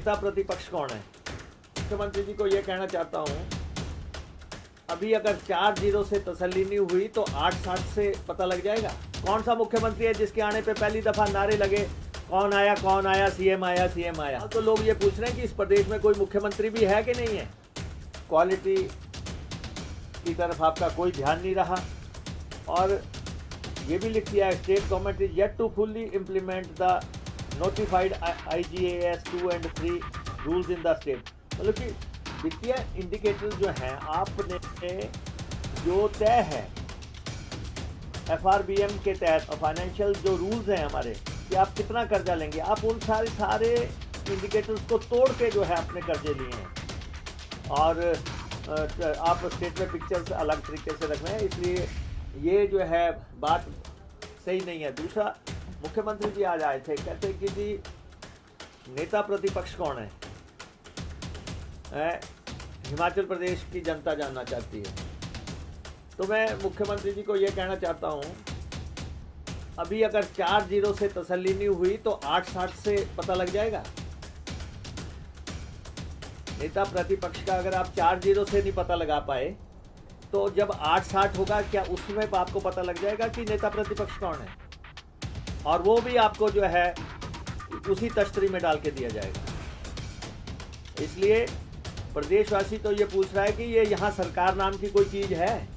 नेता प्रतिपक्ष कौन है? मुख्यमंत्री जी को यह कहना चाहता हूं, अभी अगर 4-0 से तसल्ली नहीं हुई तो 8-7 से पता लग जाएगा। कौन सा मुख्यमंत्री है जिसके आने पे पहली दफा नारे लगे कौन आया, सीएम आया, सीएम आया। तो लोग ये पूछ रहे हैं कि इस प्रदेश में कोई मुख्यमंत्री भी है कि नहीं है। क्वालिटी की तरफ आपका कोई ध्यान नहीं रहा और ये भी लिख दिया है, state government is yet to fully implement the notified IGAS 2 and 3 rules in the state. मतलब कि वित्तीय इंडिकेटर जो हैं आपने जो तय है FRBM के तहत फाइनेंशियल जो रूल्स हैं हमारे कि आप कितना कर्जा लेंगे, आप उन सारे इंडिकेटर्स को तोड़ के जो है अपने कर्जे लिए हैं और आप स्टेट में पिक्चर्स अलग तरीके से रख रहे हैं, इसलिए ये जो है बात सही नहीं है। दूसरा, मुख्यमंत्री जी आज आए थे, कहते कि जी नेता प्रतिपक्ष कौन है? हिमाचल प्रदेश की जनता जानना चाहती है। तो मैं मुख्यमंत्री जी को ये कहना चाहता हूँ, अभी अगर 4-0 से तसल्ली नहीं हुई तो 8-7 से पता लग जाएगा। नेता प्रतिपक्ष का अगर आप 4-0 से नहीं पता लगा पाए तो जब 8-7 होगा, क्या उसमें आपको पता लग जाएगा कि नेता प्रतिपक्ष कौन है? और वो भी आपको जो है उसी तश्तरी में डाल के दिया जाएगा। इसलिए प्रदेशवासी तो ये पूछ रहा है कि ये यहाँ सरकार नाम की कोई चीज़ है?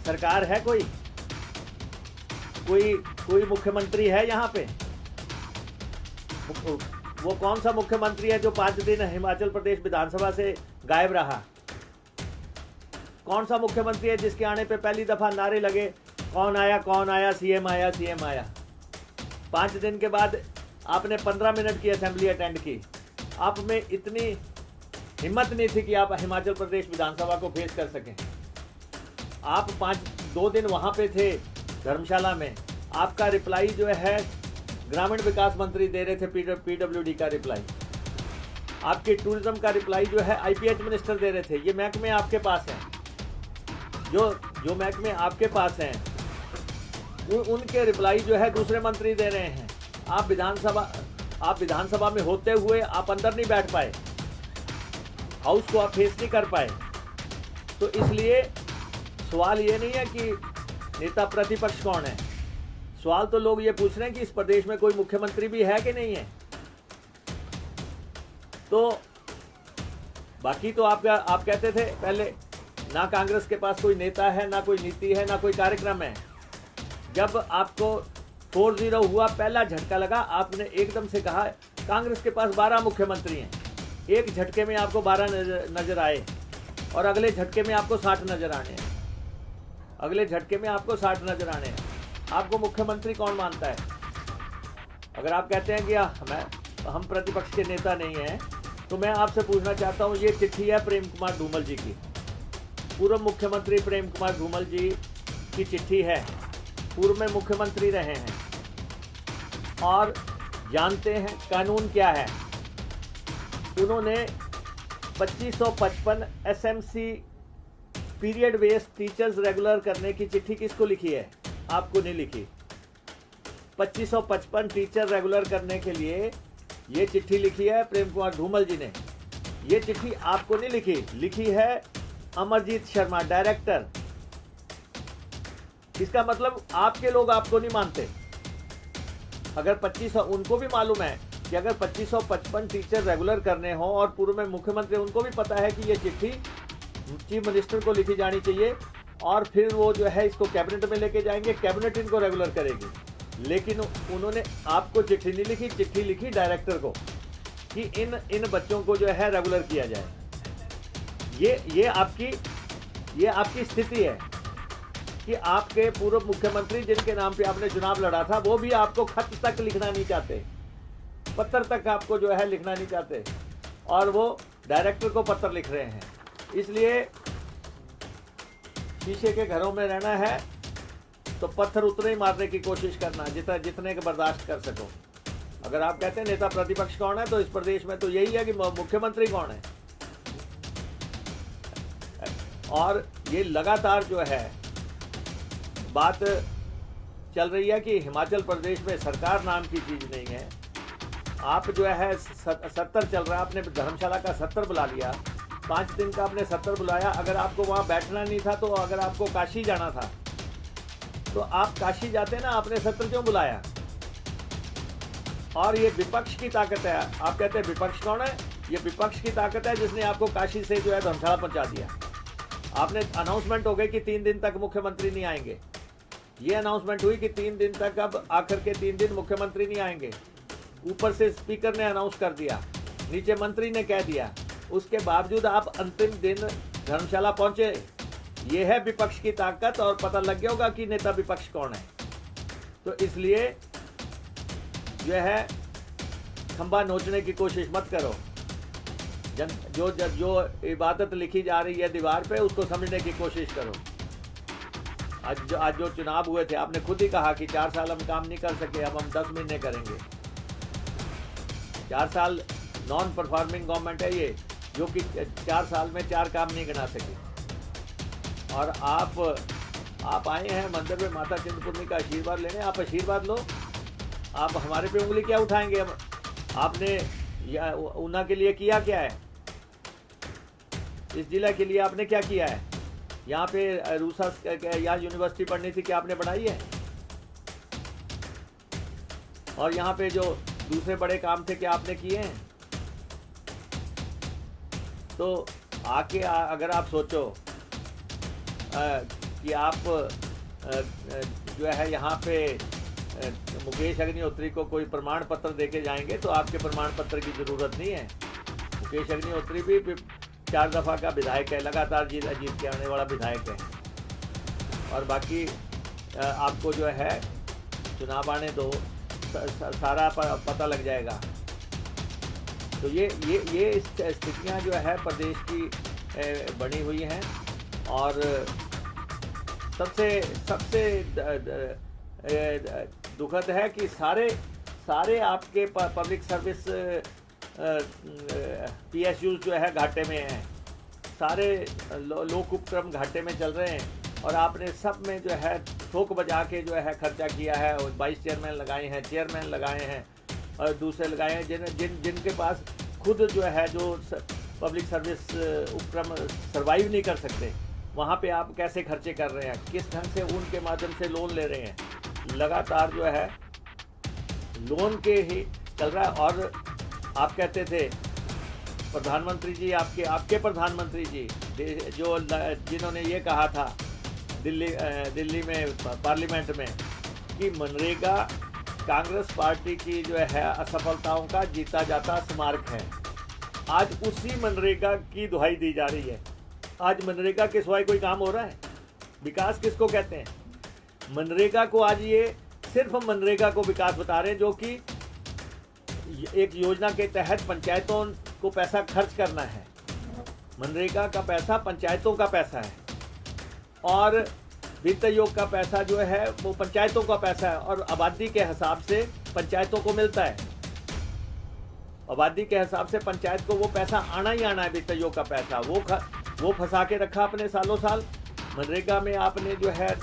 सरकार है कोई मुख्यमंत्री है यहाँ पे? वो कौन सा मुख्यमंत्री है जो 5 दिन हिमाचल प्रदेश विधानसभा से गायब रहा? कौन सा मुख्यमंत्री है जिसके आने पे पहली दफा नारे लगे कौन आया, सीएम आया, सीएम आया। 5 दिन के बाद आपने 15 मिनट की असेंबली अटेंड की। आप में इतनी हिम्मत नहीं थी कि आप हिमाचल प्रदेश विधानसभा को फेस कर सकें। आप 2 दिन वहाँ पे थे धर्मशाला में। आपका रिप्लाई जो है ग्रामीण विकास मंत्री दे रहे थे, PWD का रिप्लाई। आपके टूरिज्म का रिप्लाई जो है IPH मिनिस्टर दे रहे थे। ये महकमे आपके पास हैं, जो महकमे आपके पास हैं उनके रिप्लाई जो है दूसरे मंत्री दे रहे हैं। आप विधानसभा में होते हुए आप अंदर नहीं बैठ पाए, हाउस को आप फेस नहीं कर पाए। तो इसलिए सवाल ये नहीं है कि नेता प्रतिपक्ष कौन है, सवाल तो लोग ये पूछ रहे हैं कि इस प्रदेश में कोई मुख्यमंत्री भी है कि नहीं है। तो बाकी तो आप कहते थे पहले, ना कांग्रेस के पास कोई नेता है, ना कोई नीति है, ना कोई कार्यक्रम है। जब आपको 4-0 हुआ, पहला झटका लगा, आपने एकदम से कहा कांग्रेस के पास 12 मुख्यमंत्री हैं। एक झटके में आपको 12 नजर आए और अगले झटके में आपको 60 नजर आने हैं। आपको मुख्यमंत्री कौन मानता है? अगर आप कहते हैं कि हम प्रतिपक्ष के नेता नहीं हैं, तो मैं आपसे पूछना चाहता हूँ, ये चिट्ठी है प्रेम कुमार धूमल जी की। पूर्व मुख्यमंत्री प्रेम कुमार धूमल जी की चिट्ठी है। पूर्व में मुख्यमंत्री रहे हैं और जानते हैं कानून क्या है। उन्होंने 2555 SMC period based teachers regular करने की चिट्ठी किसको लिखी है? आपको नहीं लिखी। 2555 टीचर रेगुलर करने के लिए ये चिट्ठी लिखी है प्रेम कुमार धूमल जी ने। ये चिट्ठी आपको नहीं लिखी है अमरजीत शर्मा, डायरेक्टर। इसका मतलब आपके लोग आपको नहीं मानते। अगर 2500, उनको भी मालूम है कि अगर 2555 टीचर रेगुलर करने हो और पूर्व में मुख्यमंत्री, उनको भी पता है कि ये चिट्ठी चीफ मिनिस्टर को लिखी जानी चाहिए और फिर वो जो है इसको कैबिनेट में लेके जाएंगे, कैबिनेट इनको रेगुलर करेगी। लेकिन उन्होंने आपको चिट्ठी नहीं लिखी, चिट्ठी लिखी डायरेक्टर को कि इन बच्चों को जो है रेगुलर किया जाए। ये आपकी स्थिति है कि आपके पूर्व मुख्यमंत्री जिनके नाम पे आपने चुनाव लड़ा था, वो भी आपको खत तक लिखना नहीं चाहते, पत्र तक आपको जो है लिखना नहीं चाहते, और वो डायरेक्टर को पत्र लिख रहे हैं। इसलिए शीशे के घरों में रहना है तो पत्थर उतने ही मारने की कोशिश करना जितने के बर्दाश्त कर सको। अगर आप कहते हैं नेता प्रतिपक्ष कौन है, तो इस प्रदेश में तो यही है कि मुख्यमंत्री कौन है। और ये लगातार जो है बात चल रही है कि हिमाचल प्रदेश में सरकार नाम की चीज़ नहीं है। आप जो है 70 चल रहा है, आपने धर्मशाला का 70 बुला लिया, 5 दिन का आपने 70 बुलाया। अगर आपको वहाँ बैठना नहीं था, तो अगर आपको काशी जाना था तो आप काशी जाते ना, आपने 70 क्यों बुलाया? और ये विपक्ष की ताकत है। आप कहते हैं विपक्ष कौन है? ये विपक्ष की ताकत है जिसने आपको काशी से जो है धर्मशाला पहुंचा दिया। आपने अनाउंसमेंट हो गई कि 3 दिन तक मुख्यमंत्री नहीं आएंगे। ये अनाउंसमेंट हुई कि 3 दिन तक, अब आखिर के 3 दिन मुख्यमंत्री नहीं आएंगे। ऊपर से स्पीकर ने अनाउंस कर दिया, नीचे मंत्री ने कह दिया, उसके बावजूद आप अंतिम दिन धर्मशाला पहुंचे। ये है विपक्ष की ताकत, और पता लग गया होगा कि नेता विपक्ष कौन है। तो इसलिए जो है खंबा नोचने की कोशिश मत करो। जो इबादत लिखी जा रही है दीवार पे, उसको समझने की कोशिश करो। आज जो चुनाव हुए थे, आपने खुद ही कहा कि 4 साल हम काम नहीं कर सके, अब हम 10 महीने करेंगे। 4 साल नॉन परफॉर्मिंग गवर्नमेंट है ये, जो कि 4 साल में 4 काम नहीं गिना सके। और आप आए हैं मंदिर में माता चिंतपूर्णी का आशीर्वाद लेने। आप आशीर्वाद लो, आप हमारे पे उंगली क्या उठाएंगे? आपने ऊना के लिए किया क्या है? इस जिला के लिए आपने क्या किया है? यहाँ पे रूसा यहाँ यूनिवर्सिटी पढ़नी थी, क्या आपने बढ़ाई है? और यहाँ पे जो दूसरे बड़े काम थे, क्या आपने किए हैं? तो आके अगर आप सोचो कि आप जो है यहाँ पे मुकेश अग्निहोत्री को कोई प्रमाण पत्र देके जाएंगे, तो आपके प्रमाण पत्र की ज़रूरत नहीं है। मुकेश अग्निहोत्री भी 4 दफ़ा का विधायक है, लगातार जीत के आने वाला विधायक है। और बाकी आपको जो है चुनाव आने दो, सारा पता लग जाएगा। तो ये स्थितियाँ जो है प्रदेश की बनी हुई हैं। और सबसे दुखद है कि सारे आपके पब्लिक सर्विस PSUs जो है घाटे में हैं। सारे लोक उपक्रम घाटे में चल रहे हैं, और आपने सब में जो है ठोक बजा के जो है खर्चा किया है। 22 चेयरमैन लगाए हैं, चेयरमैन लगाए हैं, और दूसरे लगाए हैं जिनके पास खुद जो है जो पब्लिक सर्विस उपक्रम सर्वाइव नहीं कर सकते। वहाँ पे आप कैसे खर्चे कर रहे हैं, किस ढंग से उनके माध्यम से लोन ले रहे हैं। लगातार जो है लोन के ही चल रहा है। और आप कहते थे प्रधानमंत्री जी, आपके प्रधानमंत्री जी जो जिन्होंने ये कहा था दिल्ली में पार्लियामेंट में कि मनरेगा कांग्रेस पार्टी की जो है असफलताओं का जीता जाता स्मारक है। आज उसी मनरेगा की दुहाई दी जा रही है। आज मनरेगा के सिवाय कोई काम हो रहा है? विकास किसको कहते हैं? मनरेगा को आज ये सिर्फ मनरेगा को विकास बता रहे हैं, जो कि एक योजना के तहत पंचायतों को पैसा खर्च करना है। मनरेगा का पैसा पंचायतों का पैसा है, और वित्त आयोग का पैसा जो है वो पंचायतों का पैसा है, और आबादी के हिसाब से पंचायतों को मिलता है। आबादी के हिसाब से पंचायत को वो पैसा आना ही आना है। वित्त आयोग का पैसा वो फंसा के रखा आपने सालों साल। मनरेगा में आपने जो है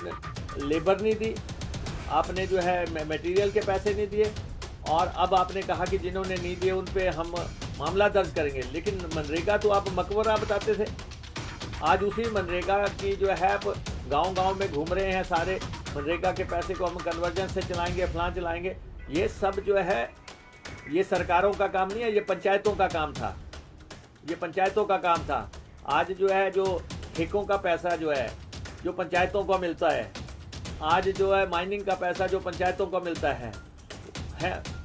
लेबर नहीं दी, आपने जो है मटेरियल के पैसे नहीं दिए, और अब आपने कहा कि जिन्होंने नहीं दिए उन पे हम मामला दर्ज करेंगे। लेकिन मनरेगा तो आप मकबरा बताते थे। आज उसी मनरेगा की जो है गांव-गांव में घूम रहे हैं सारे, मनरेगा के पैसे को हम कन्वर्जन से चलाएंगे, फलां चलाएंगे। ये सब जो है ये सरकारों का काम नहीं है, ये पंचायतों का काम था। ये पंचायतों का काम था। आज जो है जो ठेकों का पैसा जो है जो पंचायतों को मिलता है, आज जो है माइनिंग का पैसा जो पंचायतों को मिलता है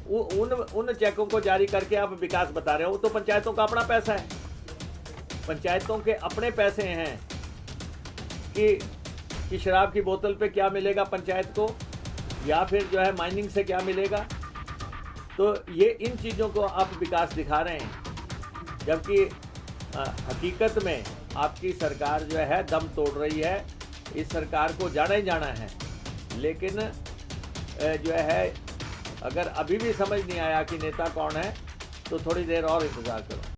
उन चेकों को जारी करके आप विकास बता रहे हो। वो तो पंचायतों का अपना पैसा है। पंचायतों के अपने पैसे हैं कि शराब की बोतल पे क्या मिलेगा पंचायत को, या फिर जो है माइनिंग से क्या मिलेगा। तो ये इन चीज़ों को आप विकास दिखा रहे हैं, जबकि हकीकत में आपकी सरकार जो है दम तोड़ रही है। इस सरकार को जाना ही जाना है। लेकिन जो है अगर अभी भी समझ नहीं आया कि नेता कौन है, तो थोड़ी देर और इंतज़ार करो।